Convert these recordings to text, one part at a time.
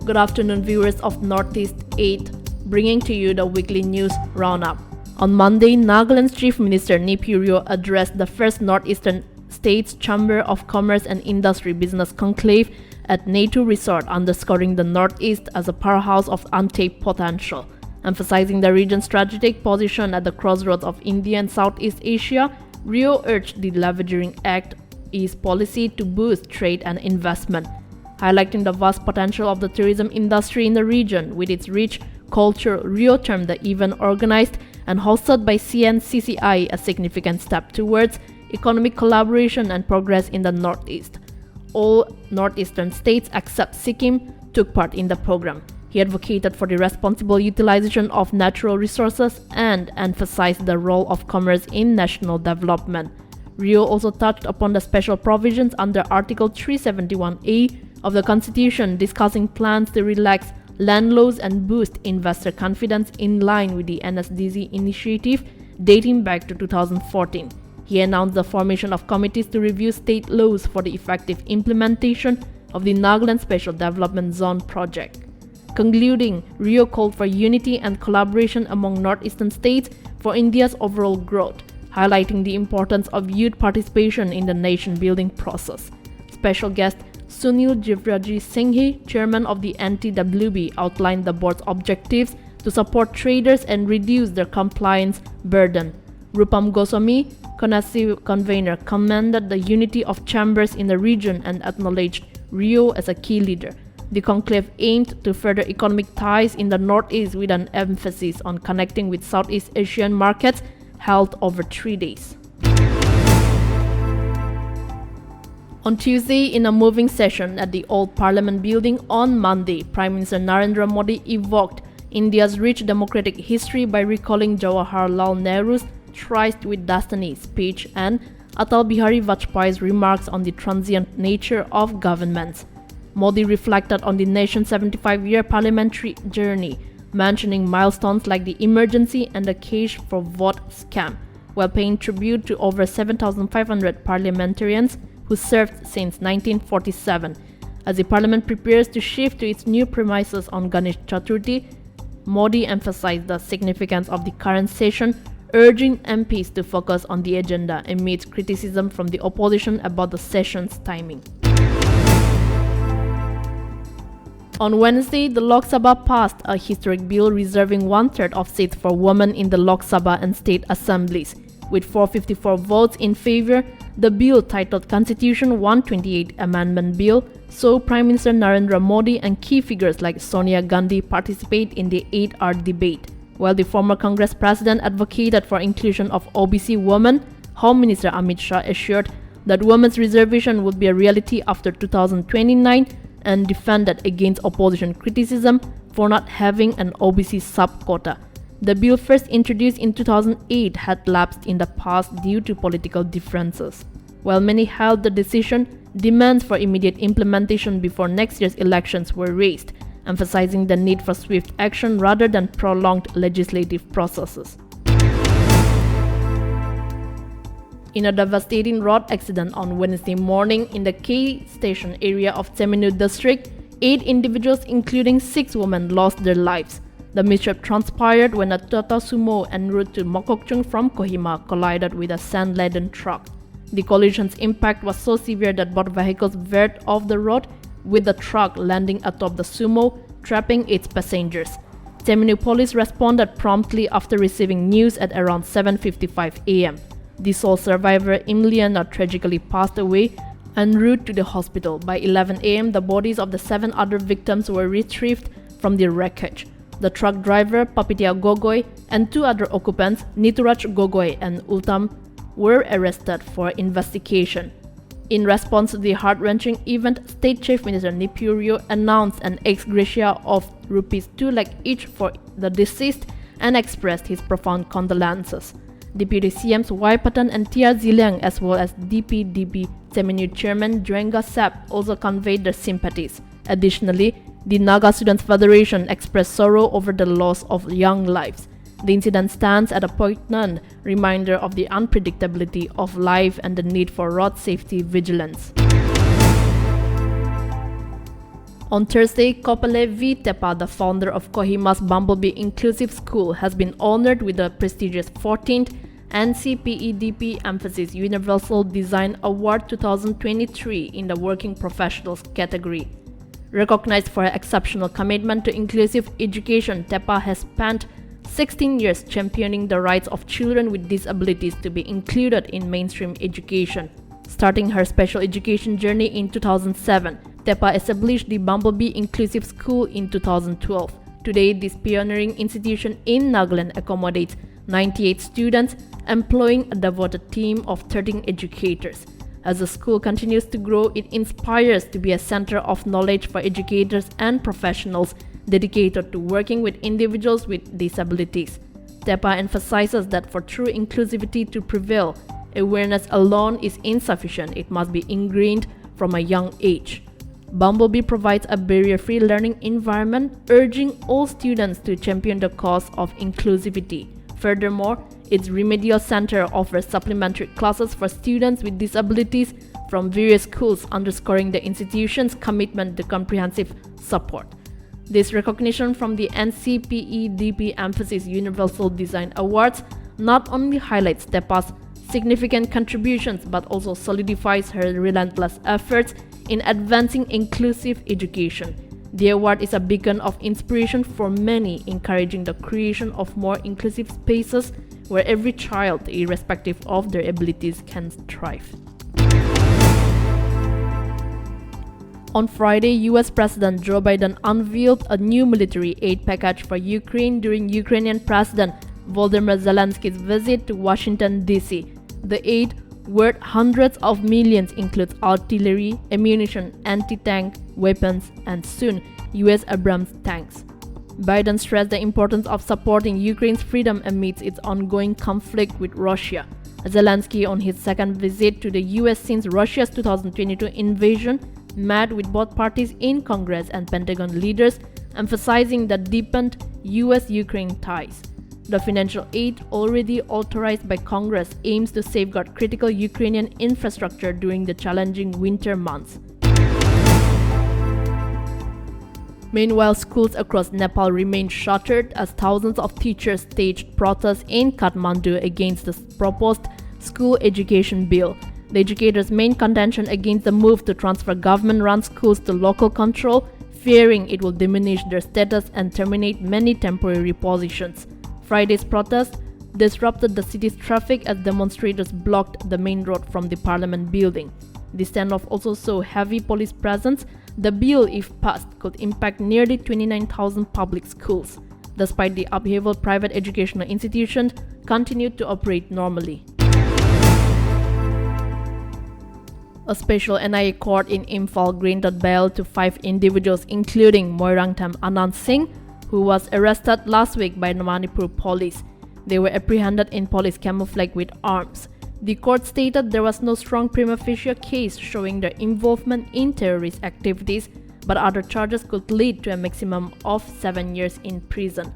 Good afternoon, viewers of Northeast 8, bringing to you the weekly news roundup. On Monday, Nagaland's Chief Minister Nepal addressed the first Northeastern States Chamber of Commerce and Industry Business Conclave at NE8 Resort, underscoring the Northeast as a powerhouse of untapped potential. Emphasizing the region's strategic position at the crossroads of India and Southeast Asia, Rio urged the Leveraging Act East policy to boost trade and investment, highlighting the vast potential of the tourism industry in the region. With its rich culture, Rio termed the event organized and hosted by CNCCI a significant step towards economic collaboration and progress in the Northeast. All northeastern states except Sikkim took part in the program. He advocated for the responsible utilization of natural resources and emphasized the role of commerce in national development. Rio also touched upon the special provisions under Article 371A of the Constitution, discussing plans to relax land laws and boost investor confidence in line with the NSDZ initiative dating back to 2014. He announced the formation of committees to review state laws for the effective implementation of the Nagaland Special Development Zone project. Concluding, Rio called for unity and collaboration among northeastern states for India's overall growth, highlighting the importance of youth participation in the nation-building process. Special guest Sunil Jivraji Singhi, chairman of the NTWB, outlined the board's objectives to support traders and reduce their compliance burden. Rupam Goswami, convener, commended the unity of chambers in the region and acknowledged Rio as a key leader. The conclave aimed to further economic ties in the Northeast with an emphasis on connecting with Southeast Asian markets, held over 3 days. On Tuesday, in a moving session at the old Parliament building on Monday, Prime Minister Narendra Modi evoked India's rich democratic history by recalling Jawaharlal Nehru's Tryst with Destiny speech and Atal Bihari Vajpayee's remarks on the transient nature of governments. Modi reflected on the nation's 75-year parliamentary journey, mentioning milestones like the emergency and the cash for vote scam, while paying tribute to over 7,500 parliamentarians who served since 1947. As the parliament prepares to shift to its new premises on Ganesh Chaturthi, Modi emphasized the significance of the current session, urging MPs to focus on the agenda amidst criticism from the opposition about the session's timing. On Wednesday, the Lok Sabha passed a historic bill reserving 1/3 of seats for women in the Lok Sabha and state assemblies. With 454 votes in favor, the bill, titled Constitution 128 Amendment Bill, saw Prime Minister Narendra Modi and key figures like Sonia Gandhi participate in the 8-hour debate. While the former Congress president advocated for inclusion of OBC women, Home Minister Amit Shah assured that women's reservation would be a reality after 2029 and defended against opposition criticism for not having an OBC sub-quota. The bill, first introduced in 2008, had lapsed in the past due to political differences. While many held the decision, demands for immediate implementation before next year's elections were raised, emphasizing the need for swift action rather than prolonged legislative processes. In a devastating road accident on Wednesday morning in the K Station area of Temenu district, 8 individuals, including 6 women, lost their lives. The mishap transpired when a Tata Sumo en route to Mokokchung from Kohima collided with a sand-laden truck. The collision's impact was so severe that both vehicles veered off the road, with the truck landing atop the Sumo, trapping its passengers. Temenu police responded promptly after receiving news at around 7:55 a.m. The sole survivor, Imliana, tragically passed away en route to the hospital. By 11 a.m., the bodies of the 7 other victims were retrieved from the wreckage. The truck driver, Papitia Gogoi, and 2 other occupants, Nituraj Gogoi and Ultam, were arrested for investigation. In response to the heart-wrenching event, State Chief Minister Nepal announced an ex gratia of ₹2 lakh each for the deceased and expressed his profound condolences. Deputy CMs Y Patan and Tia Ziliang, as well as DPDB Temenu Chairman Juenga Sap, also conveyed their sympathies. Additionally, the Naga Students Federation expressed sorrow over the loss of young lives. The incident stands as a poignant reminder of the unpredictability of life and the need for road safety vigilance. On Thursday, Kopale V. Tepa, the founder of Kohima's Bumblebee Inclusive School, has been honored with the prestigious 14th NCPEDP Emphasis Universal Design Award 2023 in the Working Professionals category. Recognized for her exceptional commitment to inclusive education, Tepa has spent 16 years championing the rights of children with disabilities to be included in mainstream education. Starting her special education journey in 2007, Tepa established the Bumblebee Inclusive School in 2012. Today, this pioneering institution in Nagaland accommodates 98 students, employing a devoted team of 13 educators. As the school continues to grow, it inspires to be a center of knowledge for educators and professionals dedicated to working with individuals with disabilities. Tepa emphasizes that for true inclusivity to prevail, awareness alone is insufficient. It must be ingrained from a young age. Bumblebee provides a barrier-free learning environment, urging all students to champion the cause of inclusivity. Furthermore, its remedial center offers supplementary classes for students with disabilities from various schools, underscoring the institution's commitment to comprehensive support. This recognition from the NCPEDP Emphasis Universal Design Awards not only highlights Tepa's significant contributions but also solidifies her relentless efforts in advancing inclusive education. The award is a beacon of inspiration for many, encouraging the creation of more inclusive spaces where every child, irrespective of their abilities, can thrive. On Friday, US President Joe Biden unveiled a new military aid package for Ukraine during Ukrainian President Volodymyr Zelensky's visit to Washington, D.C. The aid, worth hundreds of millions, includes artillery, ammunition, anti-tank weapons, and soon US Abrams tanks. Biden stressed the importance of supporting Ukraine's freedom amidst its ongoing conflict with Russia. Zelensky, on his second visit to the US since Russia's 2022 invasion, met with both parties in Congress and Pentagon leaders, emphasizing the deepened US-Ukraine ties. The financial aid, already authorized by Congress, aims to safeguard critical Ukrainian infrastructure during the challenging winter months. Meanwhile, schools across Nepal remain shuttered as thousands of teachers staged protests in Kathmandu against the proposed school education bill. The educators' main contention against the move to transfer government-run schools to local control, fearing it will diminish their status and terminate many temporary positions. Friday's protest disrupted the city's traffic as demonstrators blocked the main road from the Parliament building. The standoff also saw heavy police presence. The bill, if passed, could impact nearly 29,000 public schools. Despite the upheaval, private educational institutions continued to operate normally. A special NIA court in Imphal granted bail to 5 individuals, including Moirangtham Anand Singh, who was arrested last week by the Manipur police. They were apprehended in police camouflage with arms. The court stated there was no strong prima facie case showing their involvement in terrorist activities, but other charges could lead to a maximum of 7 years in prison.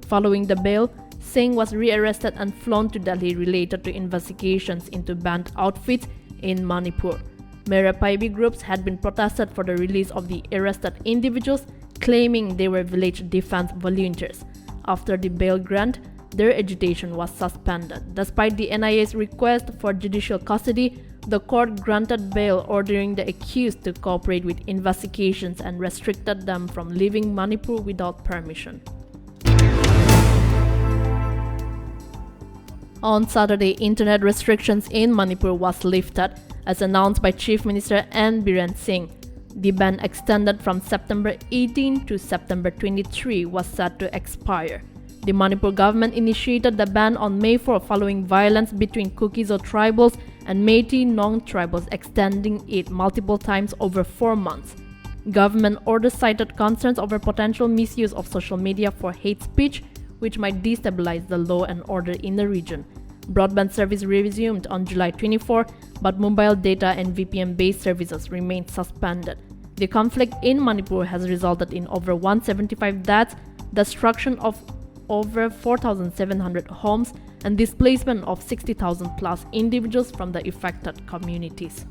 Following the bail, Singh was rearrested and flown to Delhi related to investigations into banned outfits in Manipur. Merapaibi groups had been protested for the release of the arrested individuals, claiming they were village defense volunteers. After the bail grant, their agitation was suspended. Despite the NIA's request for judicial custody, the court granted bail, ordering the accused to cooperate with investigations and restricted them from leaving Manipur without permission. On Saturday, internet restrictions in Manipur was lifted, as announced by Chief Minister N. Biren Singh. The ban, extended from September 18 to September 23, was set to expire. The Manipur government initiated the ban on May 4 following violence between Kuki-Zo tribals and Métis Nong tribals, extending it multiple times over 4 months. Government orders cited concerns over potential misuse of social media for hate speech, which might destabilize the law and order in the region. Broadband service resumed on July 24, but mobile data and VPN-based services remained suspended. The conflict in Manipur has resulted in over 175 deaths, destruction of over 4,700 homes, and displacement of 60,000 plus individuals from the affected communities.